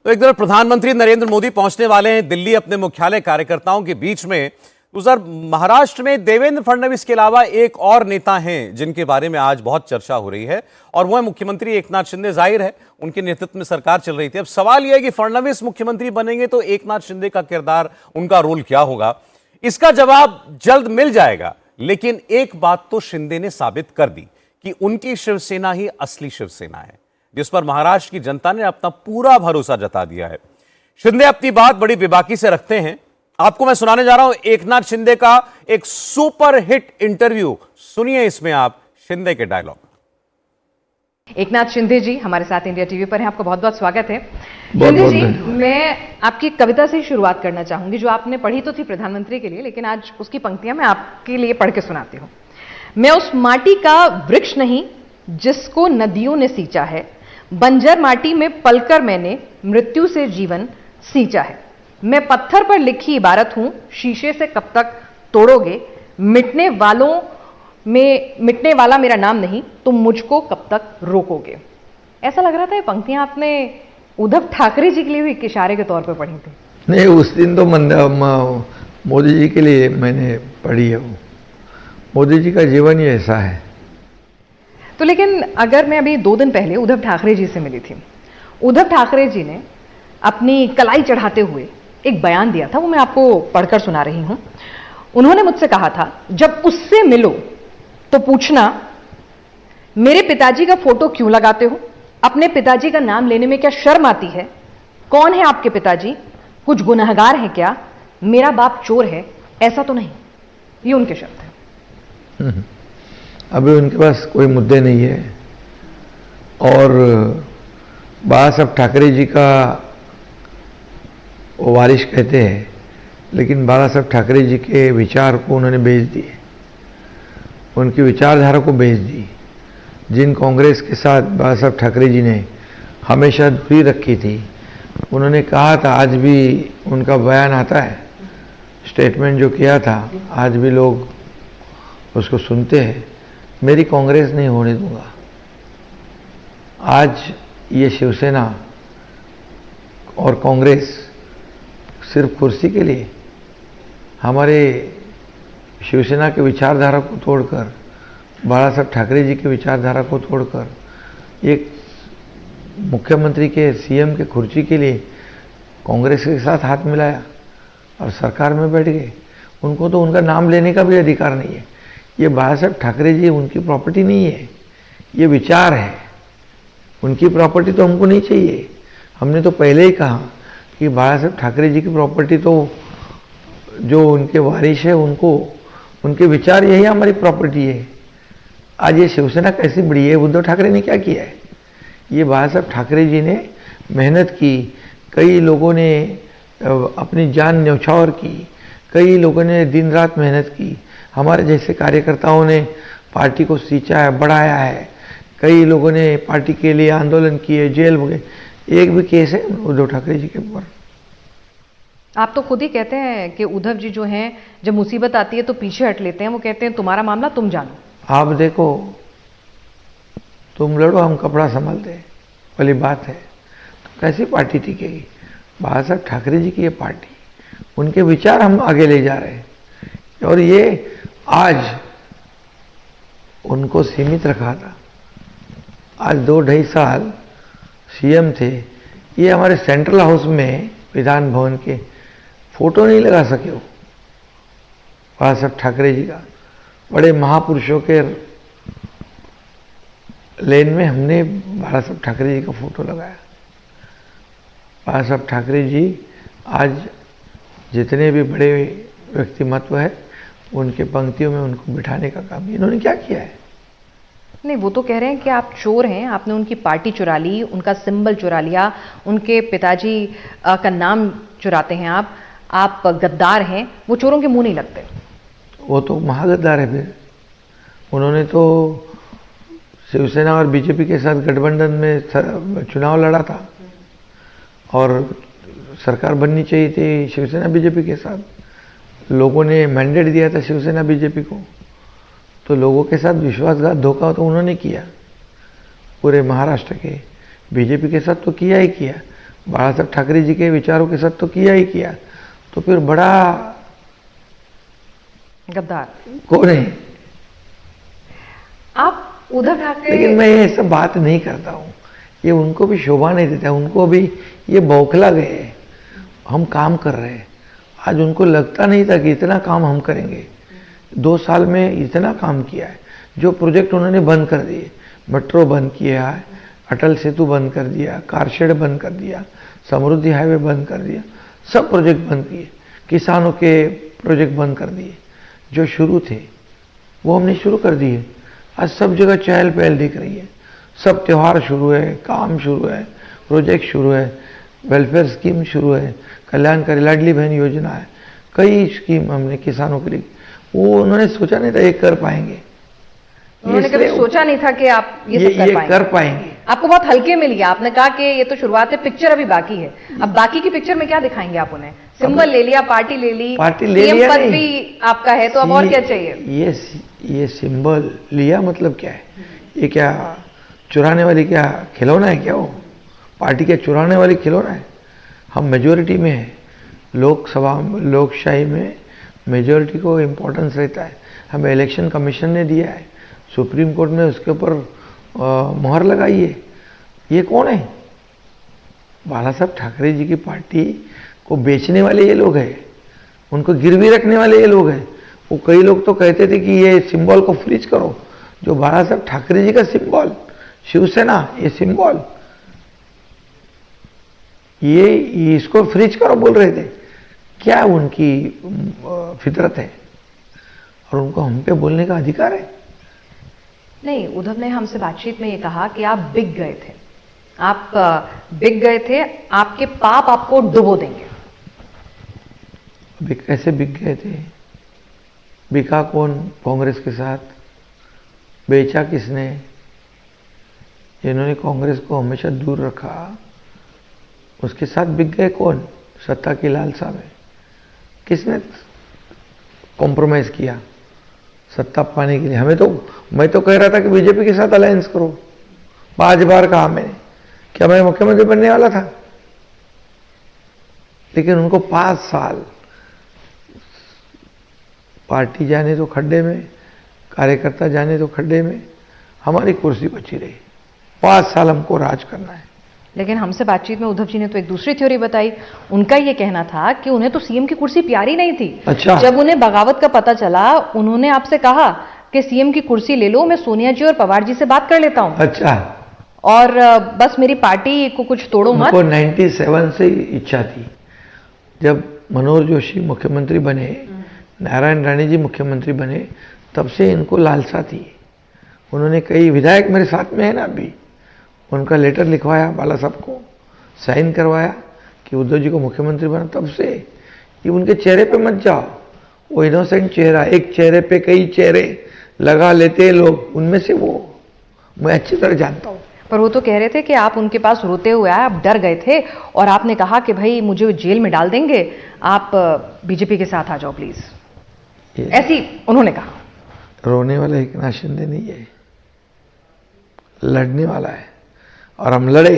तो एक तरफ प्रधानमंत्री नरेंद्र मोदी पहुंचने वाले हैं दिल्ली अपने मुख्यालय कार्यकर्ताओं के बीच में। उधर महाराष्ट्र में देवेंद्र फडणवीस के अलावा एक और नेता हैं जिनके बारे में आज बहुत चर्चा हो रही है और वो है मुख्यमंत्री एकनाथ शिंदे। जाहिर है उनके नेतृत्व में सरकार चल रही थी। अब सवाल यह है कि फडणवीस मुख्यमंत्री बनेंगे तो एकनाथ शिंदे का किरदार, उनका रोल क्या होगा, इसका जवाब जल्द मिल जाएगा। लेकिन एक बात तो शिंदे ने साबित कर दी कि उनकी शिवसेना ही असली शिवसेना है, जिस पर महाराष्ट्र की जनता ने अपना पूरा भरोसा जता दिया है। शिंदे अपनी बात बड़ी बेबाकी से रखते हैं। आपको मैं सुनाने जा रहा हूं एकनाथ शिंदे का एक सुपर हिट इंटरव्यू। सुनिए इसमें आप शिंदे के डायलॉग। एकनाथ शिंदे जी हमारे साथ इंडिया टीवी पर हैं, आपका बहुत बहुत स्वागत है। शिंदे जी, मैं आपकी कविता से शुरुआत करना चाहूंगी जो आपने पढ़ी तो थी प्रधानमंत्री के लिए, लेकिन आज उसकी पंक्तियां मैं आपके लिए पढ़ के सुनाती हूं। मैं उस माटी का वृक्ष नहीं जिसको नदियों ने सींचा है, बंजर माटी में पलकर मैंने मृत्यु से जीवन सींचा है। मैं पत्थर पर लिखी इबारत हूं, शीशे से कब तक तोड़ोगे, मिटने वाला मेरा नाम नहीं, तुम मुझको कब तक रोकोगे। ऐसा लग रहा था ये पंक्तियां आपने उद्धव ठाकरे जी के लिए भी एक इशारे के तौर पर पढ़ी थी। नहीं, उस दिन तो मोदी जी के लिए मैंने पढ़ी है। वो मोदी जी का जीवन ही ऐसा है। तो लेकिन अगर मैं अभी 2 दिन पहले उद्धव ठाकरे जी से मिली थी, उद्धव ठाकरे जी ने अपनी कलाई चढ़ाते हुए एक बयान दिया था, वो मैं आपको पढ़कर सुना रही हूं। उन्होंने मुझसे कहा था, जब उससे मिलो तो पूछना मेरे पिताजी का फोटो क्यों लगाते हो, अपने पिताजी का नाम लेने में क्या शर्म आती है, कौन है आपके पिताजी, कुछ गुनहगार हैं क्या, मेरा बाप चोर है, ऐसा तो नहीं। ये उनके शब्द हैं। अभी उनके पास कोई मुद्दे नहीं है और बाबा साहब ठाकरे जी का वो वारिश कहते हैं, लेकिन बाबा साहब ठाकरे जी के विचार को उन्होंने बेच दिए, उनकी विचारधारा को बेच दी। जिन कांग्रेस के साथ बाबा साहब ठाकरे जी ने हमेशा दूरी रखी थी, उन्होंने कहा था, आज भी उनका बयान आता है, स्टेटमेंट जो किया था, आज भी लोग उसको सुनते हैं, मेरी कांग्रेस नहीं होने दूंगा। आज ये शिवसेना और कांग्रेस सिर्फ कुर्सी के लिए, हमारे शिवसेना के विचारधारा को तोड़कर, बाला साहब ठाकरे जी की विचारधारा को तोड़कर एक मुख्यमंत्री के, सीएम के कुर्सी के लिए कांग्रेस के साथ हाथ मिलाया और सरकार में बैठ गए। उनको तो उनका नाम लेने का भी अधिकार नहीं है। ये बाला साहब ठाकरे जी उनकी प्रॉपर्टी नहीं है, ये विचार है। उनकी प्रॉपर्टी तो हमको नहीं चाहिए। हमने तो पहले ही कहा कि बाला साहब ठाकरे जी की प्रॉपर्टी तो जो उनके वारिश है, उनको उनके विचार, यही हमारी प्रॉपर्टी है। आज ये शिवसेना कैसी बड़ी है, उद्धव ठाकरे ने क्या किया है? ये बाला साहब ठाकरे जी ने मेहनत की, कई लोगों ने अपनी जान न्यौछावर की, कई लोगों ने दिन रात मेहनत की, हमारे जैसे कार्यकर्ताओं ने पार्टी को सींचा है, बढ़ाया है, कई लोगों ने पार्टी के लिए आंदोलन किए, जेल में गए। एक भी केस है उद्धव ठाकरे जी के ऊपर? आप तो खुद ही कहते हैं कि उद्धव जी जो हैं, जब मुसीबत आती है तो पीछे हट लेते हैं। वो कहते हैं तुम्हारा मामला तुम जानो। आप देखो, तुम लड़ो, हम कपड़ा संभालते हैं वाली बात है। तो कैसी पार्टी टिकेगी? बाला साहब ठाकरे जी की ये पार्टी, उनके विचार हम आगे ले जा रहे हैं और ये आज उनको सीमित रखा था। आज 2-2.5 साल सीएम थे, ये हमारे सेंट्रल हाउस में, विधान भवन के फोटो नहीं लगा सके हो बाला साहब ठाकरे जी का। बड़े महापुरुषों के लेन में हमने बाला साहब ठाकरे जी का फोटो लगाया। बाला साहब ठाकरे जी आज जितने भी बड़े व्यक्तिमत्व है, उनके पंक्तियों में उनको बिठाने का काम इन्होंने क्या किया है? नहीं, वो तो कह रहे हैं कि आप चोर हैं, आपने उनकी पार्टी चुरा ली, उनका सिंबल चुरा लिया, उनके पिताजी का नाम चुराते हैं आप गद्दार हैं। वो चोरों के मुंह नहीं लगते। वो तो महागद्दार है। फिर उन्होंने तो शिवसेना और बीजेपी के साथ गठबंधन में चुनाव लड़ा था और सरकार बननी चाहिए थी शिवसेना बीजेपी के साथ। लोगों ने मैंडेट दिया था शिवसेना बीजेपी को, तो लोगों के साथ विश्वासघात, धोखा तो उन्होंने किया। पूरे महाराष्ट्र के बीजेपी के साथ तो किया ही किया, बाला साहब ठाकरे जी के विचारों के साथ तो किया ही किया, तो फिर बड़ा गद्दार कौन है? आप उद्धव ठाकरे। लेकिन मैं ये सब बात नहीं करता हूँ, ये उनको भी शोभा नहीं देता, उनको भी ये बौखला गए। हम काम कर रहे हैं, आज उनको लगता नहीं था कि इतना काम हम करेंगे। 2 साल में इतना काम किया है, जो प्रोजेक्ट उन्होंने बंद कर दिए, मेट्रो बंद किया है, अटल सेतु बंद कर दिया, कारशेड बंद कर दिया, समृद्धि हाईवे बंद कर दिया, सब प्रोजेक्ट बंद किए, किसानों के प्रोजेक्ट बंद कर दिए, जो शुरू थे वो हमने शुरू कर दिए। आज सब जगह चहल पहल दिख रही है, सब त्यौहार शुरू है, काम शुरू है, प्रोजेक्ट शुरू है, वेलफेयर स्कीम शुरू है, कल्याणकारी लाडली बहन योजना है, कई स्कीम हमने किसानों के लिए। वो उन्होंने सोचा नहीं था ये कर पाएंगे, उन्होंने कभी सोचा नहीं था कि आप ये सब कर पाएंगे। आपको बहुत हल्के में लिया, आपने कहा कि ये तो शुरुआत है, पिक्चर अभी बाकी है। अब बाकी की पिक्चर में क्या दिखाएंगे आप उन्हें? सिंबल ले लिया, पार्टी ले ली, सीएम पद भी आपका है, तो अब और क्या चाहिए? ये सिंबल लिया मतलब क्या है? ये क्या चुराने वाली क्या खिलौना है क्या? वो पार्टी क्या चुराने वाली खिलौना है? हम मेजोरिटी में है, लोकसभा लोकशाही में मेजोरिटी को इम्पोर्टेंस रहता है। हमें इलेक्शन कमीशन ने दिया है, सुप्रीम कोर्ट ने उसके ऊपर मोहर लगाई है। ये कौन है? बाला साहब ठाकरे जी की पार्टी को बेचने वाले ये लोग हैं, उनको गिरवी रखने वाले ये लोग हैं। वो कई लोग तो कहते थे कि ये सिंबल को फ्रीज करो, जो बाला साहब ठाकरे जी का सिंबल, शिवसेना ये सिंबल, ये इसको फ्रीज करो बोल रहे थे। क्या उनकी फितरत है? और उनको हम पे बोलने का अधिकार है? नहीं, उद्धव ने हमसे बातचीत में ये कहा कि आप बिक गए थे, आप बिक गए थे, आपके पाप आपको डुबो देंगे। कैसे बिक गए थे? बिका कौन कांग्रेस के साथ? बेचा किसने? जिन्होंने कांग्रेस को हमेशा दूर रखा, उसके साथ बिक गए कौन? सत्ता की लालसा में किसने कॉम्प्रोमाइज किया सत्ता पाने के लिए? मैं तो कह रहा था कि बीजेपी के साथ अलायंस करो, 5 बार कहा मैंने। क्या मैं मुख्यमंत्री बनने वाला था? लेकिन उनको 5 साल पार्टी जाने तो खड्डे में, कार्यकर्ता जाने तो खड्डे में, हमारी कुर्सी बची रही। 5 साल हमको राज करना है। लेकिन हमसे बातचीत में उद्धव जी ने तो एक दूसरी थ्योरी बताई। उनका ये कहना था कि उन्हें तो सीएम की कुर्सी प्यारी नहीं थी। अच्छा। जब उन्हें बगावत का पता चला, उन्होंने आपसे कहा कि सीएम की कुर्सी ले लो, मैं सोनिया जी और पवार जी से बात कर लेता हूं। अच्छा। और बस मेरी पार्टी को कुछ तोड़ो मत। उनको 97 से इच्छा थी। जब मनोहर जोशी मुख्यमंत्री बने, नारायण राणे जी मुख्यमंत्री बने, तब से इनको लालसा थी। उन्होंने कई विधायक मेरे साथ में है ना अभी, उनका लेटर लिखवाया, बाला साहब को साइन करवाया कि उद्धव जी को मुख्यमंत्री बना। तब से ये उनके चेहरे पे मत जाओ, वो इनोसेंट चेहरा, एक चेहरे पे कई चेहरे लगा लेते लोग, उनमें से वो मैं अच्छी तरह जानता हूँ। पर वो तो कह रहे थे कि आप उनके पास रोते हुए आए, आप डर गए थे और आपने कहा कि भाई मुझे जेल में डाल देंगे, आप बीजेपी के साथ आ जाओ प्लीज, ऐसी उन्होंने कहा। रोने वाला एकनाथ शिंदे नहीं है, लड़ने वाला है। और हम लड़े,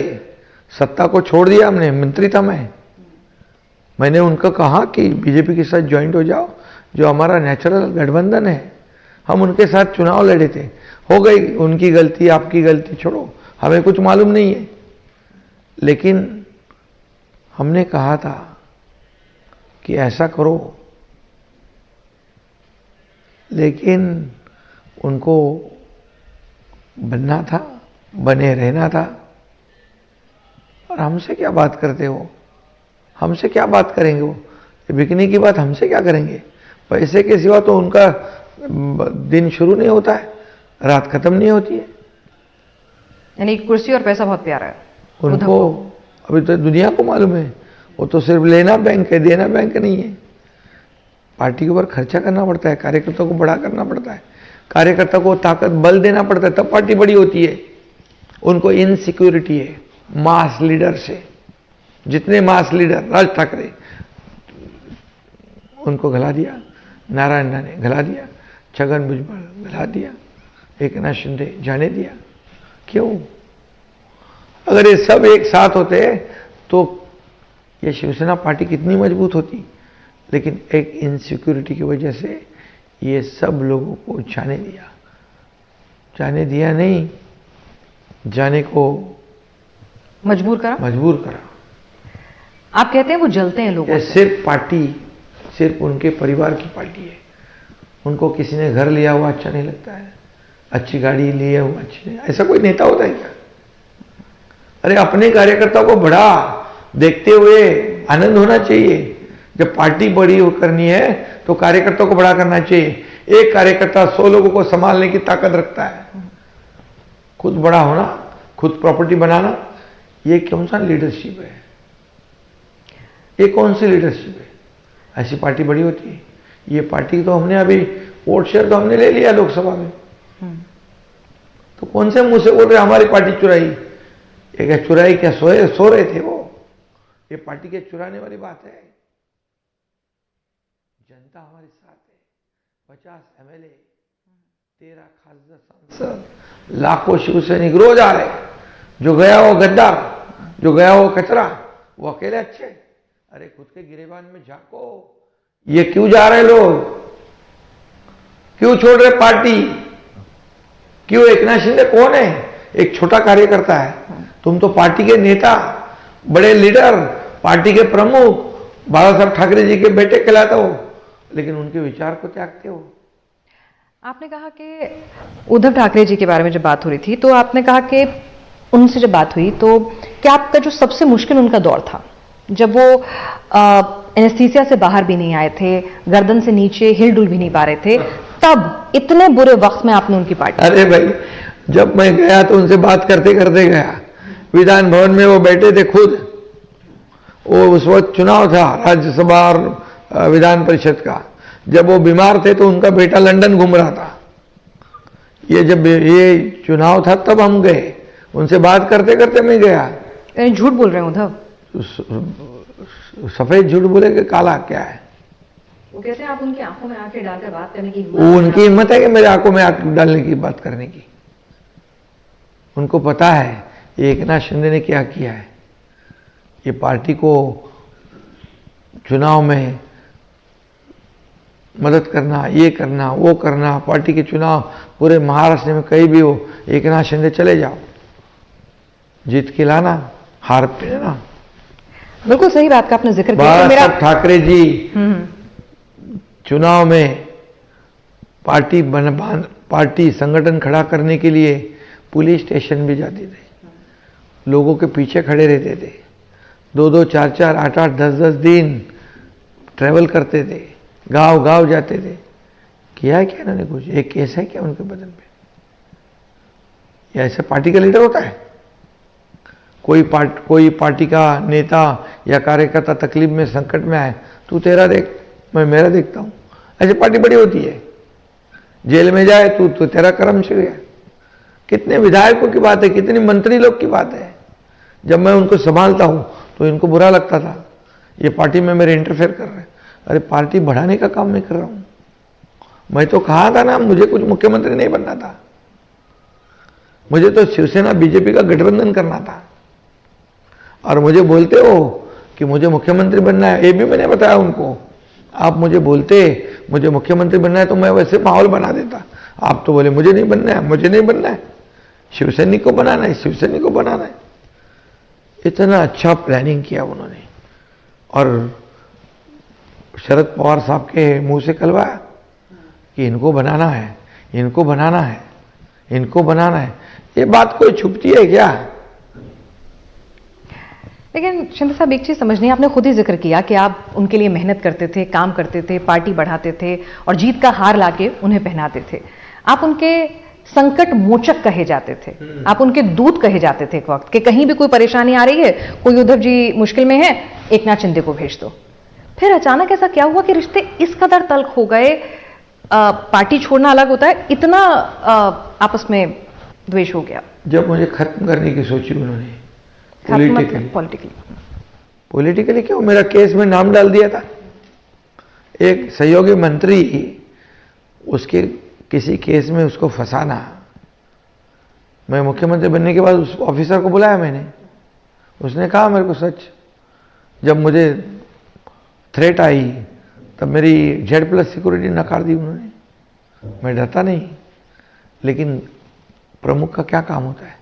सत्ता को छोड़ दिया हमने, मंत्री था मैंने उनको कहा कि बीजेपी के साथ ज्वाइंट हो जाओ, जो हमारा नेचुरल गठबंधन है। हम उनके साथ चुनाव लड़े थे, हो गई उनकी गलती, आपकी गलती छोड़ो, हमें कुछ मालूम नहीं है। लेकिन हमने कहा था कि ऐसा करो, लेकिन उनको बनना था, बने रहना था। और हमसे क्या बात करते हो? हमसे क्या बात करेंगे वो? बिकने की बात हमसे क्या करेंगे? पैसे के सिवा तो उनका दिन शुरू नहीं होता है, रात खत्म नहीं होती है। यानी कुर्सी और पैसा बहुत प्यारा है उनको। अभी तो दुनिया को मालूम है, वो तो सिर्फ लेना बैंक है, देना बैंक नहीं है। पार्टी के ऊपर खर्चा करना पड़ता है, कार्यकर्ता को बड़ा करना पड़ता है, कार्यकर्ता को ताकत बल देना पड़ता है, तब पार्टी बड़ी होती है। उनको इनसिक्योरिटी है मास लीडर से। जितने मास लीडर, राज ठाकरे उनको गला दिया, नारायण राणे गला दिया, छगन भुजबल गला दिया, एकनाथ शिंदे जाने दिया। क्यों? अगर ये सब एक साथ होते तो ये शिवसेना पार्टी कितनी मजबूत होती, लेकिन एक इनसिक्योरिटी की वजह से ये सब लोगों को जाने दिया नहीं, जाने को मजबूर करा। आप कहते हैं वो जलते हैं लोगों ये से। सिर्फ पार्टी, सिर्फ उनके परिवार की पार्टी है। उनको किसी ने घर लिया हुआ अच्छा नहीं लगता है, अच्छी गाड़ी लिया हुआ अच्छी नहीं। ऐसा कोई नेता होता है क्या? अरे अपने कार्यकर्ताओं को बड़ा देखते हुए आनंद होना चाहिए। जब पार्टी बड़ी करनी है तो कार्यकर्ताओं को बड़ा करना चाहिए। एक कार्यकर्ता 100 लोगों को संभालने की ताकत रखता है। खुद बड़ा होना, खुद प्रॉपर्टी बनाना, ये कौन सा लीडरशिप है? ये कौन सी लीडरशिप है? ऐसी पार्टी बड़ी होती है? ये पार्टी तो हमने अभी वोट शेयर तो हमने ले लिया लोकसभा में, तो कौन से मुंह से बोल रहे हमारी पार्टी चुराई? ये क्या चुराई? क्या सो रहे थे वो? ये पार्टी के चुराने वाली बात है? जनता हमारे साथ है। 50 MLA, 13 खासदार सांसद, लाखों शिवसैनिक रोज आ रहे। जो गया वो गद्दार, जो गया वो कचरा, वो अकेले अच्छे। अरे खुद के गिरेबान में झांको, ये क्यों जा रहे लोग? क्यों छोड़ रहे पार्टी? क्यों? एकनाथ शिंदे कौन है? एक छोटा कार्यकर्ता है। तुम तो पार्टी के नेता, बड़े लीडर, पार्टी के प्रमुख, बाला साहब ठाकरे जी के बेटे कहलाते हो, लेकिन उनके विचार को त्यागते हो। आपने कहा कि उद्धव ठाकरे जी के बारे में जब बात हो रही थी तो आपने कहा कि उनसे जब बात हुई तो क्या आपका जो सबसे मुश्किल उनका दौर था, जब वो एनेस्थीसिया से बाहर भी नहीं आए थे, गर्दन से नीचे हिलडुल भी नहीं पा रहे थे, तब इतने बुरे वक्त में आपने उनकी पार्टी? अरे भाई, जब मैं गया तो उनसे बात करते करते गया। विधान भवन में वो बैठे थे खुद। वो उस वक्त चुनाव था राज्यसभा और विधान परिषद का। जब वो बीमार थे तो उनका बेटा लंदन घूम रहा था। ये जब ये चुनाव था तब हम गए, उनसे बात करते करते मैं गया। झूठ बोल रहे हैं उद्धव? सफेद झूठ बोले कि काला क्या है? वो कहते हैं आप उनकी आंखों में आंखें डालकर बात करने की उनकी हिम्मत है कि मेरे आंखों में आंख डालने की बात करने की? उनको पता है एकनाथ शिंदे ने क्या किया है। ये पार्टी को चुनाव में मदद करना, ये करना, वो करना, पार्टी के चुनाव पूरे महाराष्ट्र में कहीं भी हो, एकनाथ शिंदे चले जाओ, जीत के लाना, हार पे लेना। बिल्कुल सही बात का आपने जिक्र किया। बाला साहब ठाकरे जी चुनाव में पार्टी संगठन खड़ा करने के लिए पुलिस स्टेशन भी जाते थे, लोगों के पीछे खड़े रहते थे, 2-2, 4-4, 8-8, 10-10 दिन ट्रैवल करते थे, गांव जाते थे। किया है क्या इन्होंने कुछ? एक केस है क्या उनके बदन पे? या ऐसे पार्टी का लीडर होता है? कोई पार्टी का नेता या कार्यकर्ता तकलीफ में, संकट में आए, तू तेरा देख, मैं मेरा देखता हूं। ऐसे पार्टी बड़ी होती है। जेल में जाए तू तो तेरा कर्म से गया। कितने विधायकों की बात है, कितने मंत्री लोग की बात है। जब मैं उनको संभालता हूं तो इनको बुरा लगता था, ये पार्टी में मेरे इंटरफेयर कर रहे हैं। अरे पार्टी बढ़ाने का काम मैं कर रहा हूं। मैं तो कहा था ना, मुझे कुछ मुख्यमंत्री नहीं बनना था, मुझे तो शिवसेना बीजेपी का गठबंधन करना था। और मुझे बोलते हो कि मुझे मुख्यमंत्री बनना है, ये भी मैंने बताया उनको। आप मुझे बोलते मुझे मुख्यमंत्री बनना है तो मैं वैसे माहौल बना देता। आप तो बोले मुझे नहीं बनना है, मुझे नहीं बनना है, शिवसैनिक को बनाना है, शिवसैनिक को बनाना है। इतना अच्छा प्लानिंग किया उन्होंने और शरद पवार साहब के मुंह से कलवाया कि इनको बनाना है, इनको बनाना है, इनको बनाना है। ये बात कोई छुपती है क्या? लेकिन शिंदे साहब एक चीज समझनी, आपने खुद ही जिक्र किया कि आप उनके लिए मेहनत करते थे, काम करते थे, पार्टी बढ़ाते थे और जीत का हार लाके उन्हें पहनाते थे। आप उनके संकट मोचक कहे जाते थे, आप उनके दूत कहे जाते थे एक वक्त कि कहीं भी कोई परेशानी आ रही है, कोई उद्धव जी मुश्किल में है, एकनाथ शिंदे को भेज दो। फिर अचानक ऐसा क्या हुआ कि रिश्ते इस कदर तल्ख हो गए? पार्टी छोड़ना अलग होता है, इतना आपस में द्वेष हो गया। जब मुझे खत्म करने की सोची उन्होंने पॉलिटिकली क्यों, मेरा केस में नाम डाल दिया था। एक सहयोगी मंत्री, उसके किसी केस में उसको फंसाना। मैं मुख्यमंत्री बनने के बाद उस ऑफिसर को बुलाया मैंने, उसने कहा मेरे को सच, जब मुझे थ्रेट आई तब मेरी Z+ सिक्योरिटी नकार दी उन्होंने। मैं डरता नहीं, लेकिन प्रमुख का क्या काम होता है?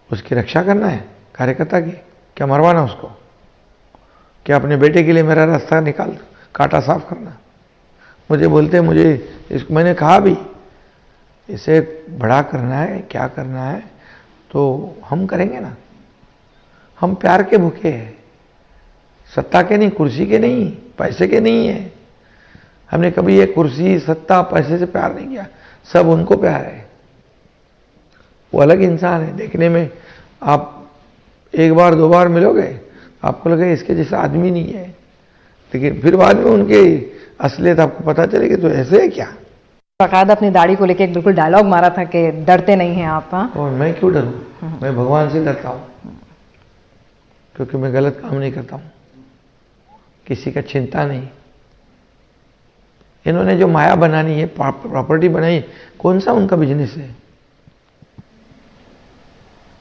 उसकी रक्षा करना है कार्यकर्ता की, क्या मरवाना उसको? क्या अपने बेटे के लिए मेरा रास्ता निकाल कांटा साफ करना? मुझे बोलते हैं, मुझे मैंने कहा भी इसे बड़ा करना है, क्या करना है तो हम करेंगे ना। हम प्यार के भूखे हैं, सत्ता के नहीं, कुर्सी के नहीं, पैसे के नहीं है। हमने कभी ये कुर्सी, सत्ता, पैसे से प्यार नहीं किया, सब उनको प्यार है। वो अलग इंसान है, देखने में आप एक बार दो बार मिलोगे आपको लगे इसके जैसा आदमी नहीं है, लेकिन फिर बाद में उनकी असलियत आपको पता चलेगी तो ऐसे है क्या। बाकायदा अपनी दाढ़ी को लेके एक बिल्कुल डायलॉग मारा था कि डरते नहीं हैं आप। हाँ, और मैं क्यों डरूं? मैं भगवान से डरता हूं, क्योंकि मैं गलत काम नहीं करता हूं, किसी का चिंता नहीं। इन्होंने जो माया बनानी है, प्रॉपर्टी बनाई, कौन सा उनका बिजनेस है?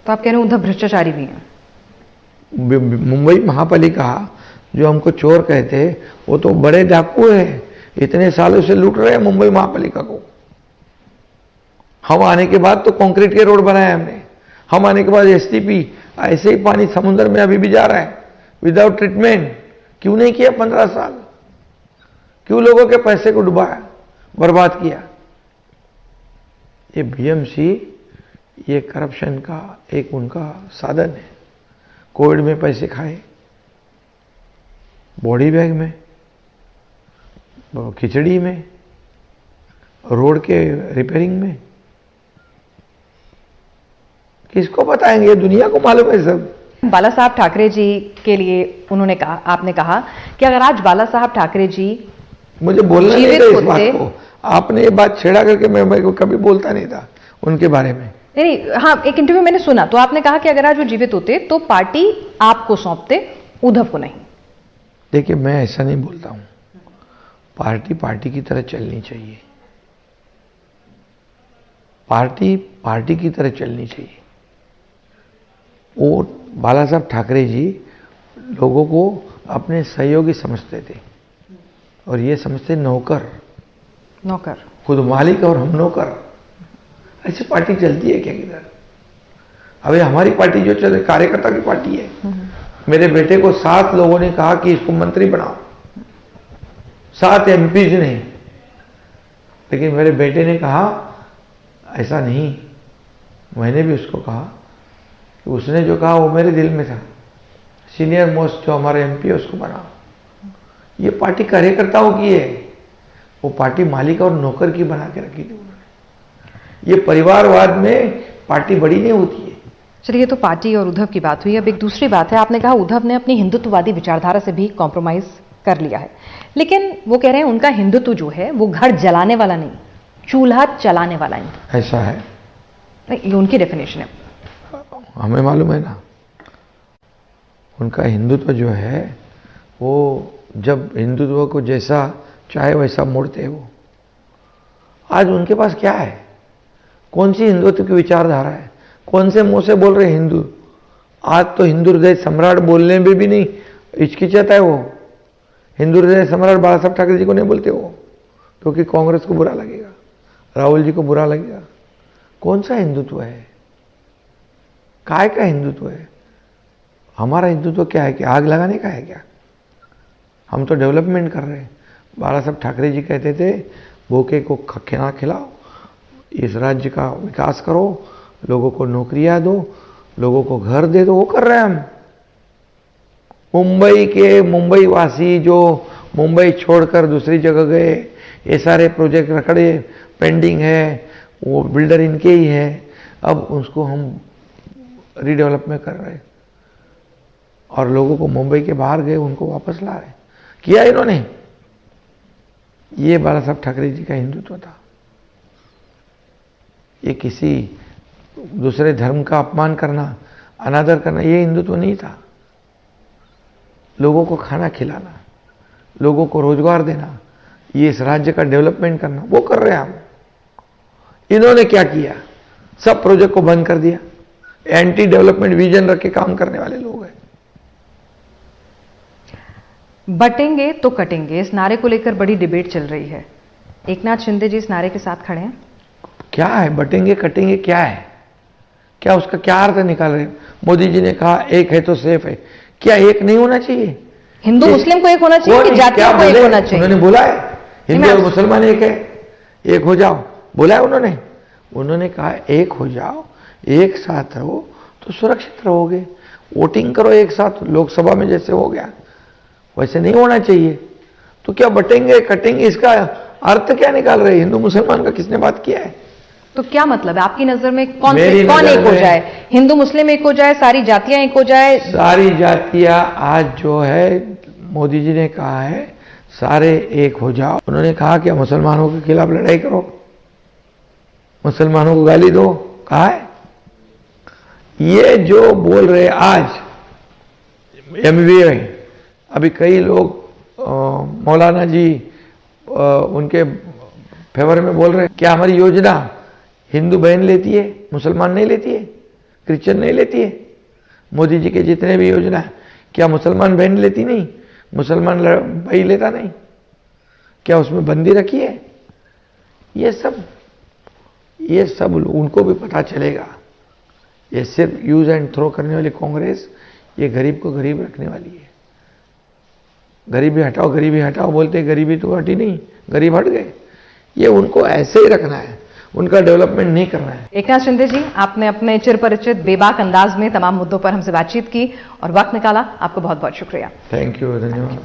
तो आप कह रहे हैं उद्धव भ्रष्टाचारी भी हैं? मुंबई महापालिका जो हमको चोर कहते, वो तो बड़े डाकू है, इतने सालों से लूट रहे हैं मुंबई महापालिका को। हम आने के बाद तो कंक्रीट के रोड बनाए हमने, हम आने के बाद STP, ऐसे ही पानी समुद्र में अभी भी जा रहा है विदाउट ट्रीटमेंट। क्यों नहीं किया 15 साल? क्यों लोगों के पैसे को डुबाया, बर्बाद किया? ये BMC ये करप्शन का एक उनका साधन है। कोविड में पैसे खाए, बॉडी बैग में, खिचड़ी में, रोड के रिपेयरिंग में। किसको बताएंगे? दुनिया को मालूम है सब। बाला साहब ठाकरे जी के लिए उन्होंने कहा, आपने कहा कि अगर आज बाला साहब ठाकरे जी मुझे बोलना नहीं था इस बात होते, को, आपने ये बात छेड़ा करके मैं को कभी बोलता नहीं था उनके बारे में। नहीं, हाँ, एक इंटरव्यू मैंने सुना तो आपने कहा कि अगर आज वो जीवित होते तो पार्टी आपको सौंपते, उद्धव को नहीं। देखिए, मैं ऐसा नहीं बोलता हूं। पार्टी पार्टी की तरह चलनी चाहिए, पार्टी पार्टी की तरह चलनी चाहिए। और बाला साहब ठाकरे जी लोगों को अपने सहयोगी समझते थे और ये समझते नौकर, खुद मालिक और हम नौकर। ऐसी पार्टी चलती है क्या किधर? अभी हमारी पार्टी जो चल रही कार्यकर्ता की पार्टी है। मेरे बेटे को 7 लोगों ने कहा कि इसको मंत्री बनाओ, 7 MPs ने, लेकिन मेरे बेटे ने कहा ऐसा नहीं। मैंने भी उसको कहा कि उसने जो कहा वो मेरे दिल में था, सीनियर मोस्ट जो हमारे MP है उसको बनाओ। ये पार्टी कार्यकर्ताओं की है, वो पार्टी मालिक और नौकर की बना के रखी थी उन्होंने। ये परिवारवाद में पार्टी बड़ी नहीं होती है। चलिए, तो पार्टी और उद्धव की बात हुई। अब एक दूसरी बात है, आपने कहा उद्धव ने अपनी हिंदुत्ववादी विचारधारा से भी कॉम्प्रोमाइज कर लिया है, लेकिन वो कह रहे हैं उनका हिंदुत्व जो है वो घर जलाने वाला नहीं, चूल्हा चलाने वाला नहीं। ऐसा है? नहीं, ये उनकी डेफिनेशन है। हमें मालूम है ना, उनका हिंदुत्व जो है वो जब हिंदुत्व को जैसा चाहे वैसा मोड़ते हैं वो। आज उनके पास क्या है? कौन सी हिंदुत्व की विचारधारा है? कौन से मुंह से बोल रहे हिंदू? आज तो हिंदू हृदय सम्राट बोलने में भी नहीं हिचकिचाता है वो। हिंदू हृदय सम्राट बाला साहब ठाकरे जी को नहीं बोलते वो, क्योंकि कांग्रेस को बुरा लगेगा, राहुल जी को बुरा लगेगा। कौन सा हिंदुत्व है? काय का हिंदुत्व है? हमारा हिंदुत्व क्या है कि आग लगाने का है क्या? हम तो डेवलपमेंट कर रहे हैं। बाला साहब ठाकरे जी कहते थे भूखे को खाना खिलाओ, इस राज्य का विकास करो, लोगों को नौकरियां दो, लोगों को घर दे दो। वो कर रहे हैं हम। मुंबई के मुंबई वासी जो मुंबई छोड़कर दूसरी जगह गए, ये सारे प्रोजेक्ट रखड़े पेंडिंग है, वो बिल्डर इनके ही है। अब उसको हम रीडेवलपमेंट कर रहे हैं और लोगों को मुंबई के बाहर गए उनको वापस ला रहे। किया इन्होंने। ये बाला साहब ठाकरे जी का हिंदुत्व था। ये किसी दूसरे धर्म का अपमान करना, अनादर करना, ये हिंदुत्व नहीं था। लोगों को खाना खिलाना, लोगों को रोजगार देना, ये इस राज्य का डेवलपमेंट करना, वो कर रहे हैं हम। इन्होंने क्या किया? सब प्रोजेक्ट को बंद कर दिया। एंटी डेवलपमेंट विजन रख के काम करने वाले लोग हैं। बटेंगे तो कटेंगे, इस नारे को लेकर बड़ी डिबेट चल रही है। एकनाथ शिंदे जी इस नारे के साथ खड़े हैं। क्या है बटेंगे कटेंगे, क्या है, क्या उसका क्या अर्थ निकाल रहे हैं? मोदी जी ने कहा एक है तो सेफ है, क्या एक नहीं होना चाहिए? हिंदू मुस्लिम को एक होना चाहिए कि जातियों को एक होना चाहिए? उन्होंने बोला है हिंदू और मुसलमान एक है, एक हो जाओ, बोला है उन्होंने कहा एक हो जाओ, एक साथ रहो तो सुरक्षित रहोगे, वोटिंग करो एक साथ, लोकसभा में जैसे हो गया वैसे नहीं होना चाहिए। तो क्या बटेंगे कटेंगे, इसका अर्थ क्या निकाल रहे? हिंदू मुसलमान का किसने बात किया है? तो क्या मतलब है आपकी नजर में? कौन मेरी कौन नजर एक हो में- जाए? हिंदू मुस्लिम एक हो जाए, सारी जातियां एक हो जाए? सारी जातियां आज जो है, मोदी जी ने कहा है सारे एक हो जाओ। उन्होंने कहा कि मुसलमानों के खिलाफ लड़ाई करो, मुसलमानों को गाली दो, कहा है। ये जो बोल रहे आज एमबीए में, अभी कई लोग मौलाना जी उनके फेवर में बोल रहे हैं क्या हमारी योजना हिंदू बहन लेती है, मुसलमान नहीं लेती है, क्रिश्चियन नहीं लेती है? मोदी जी के जितने भी योजना है क्या मुसलमान बहन लेती नहीं, मुसलमान भाई लेता नहीं? क्या उसमें बंदी रखी है? ये सब उनको भी पता चलेगा। ये सिर्फ यूज एंड थ्रो करने वाली कांग्रेस, ये गरीब को गरीब रखने वाली है। गरीबी हटाओ बोलते, गरीबी तो हटी नहीं, गरीब हट गए। ये उनको ऐसे ही रखना है, उनका डेवलपमेंट नहीं करना है। एकनाथ शिंदे जी, आपने अपने चिरपरिचित बेबाक अंदाज में तमाम मुद्दों पर हमसे बातचीत की और वक्त निकाला, आपको बहुत बहुत शुक्रिया। थैंक यू, धन्यवाद।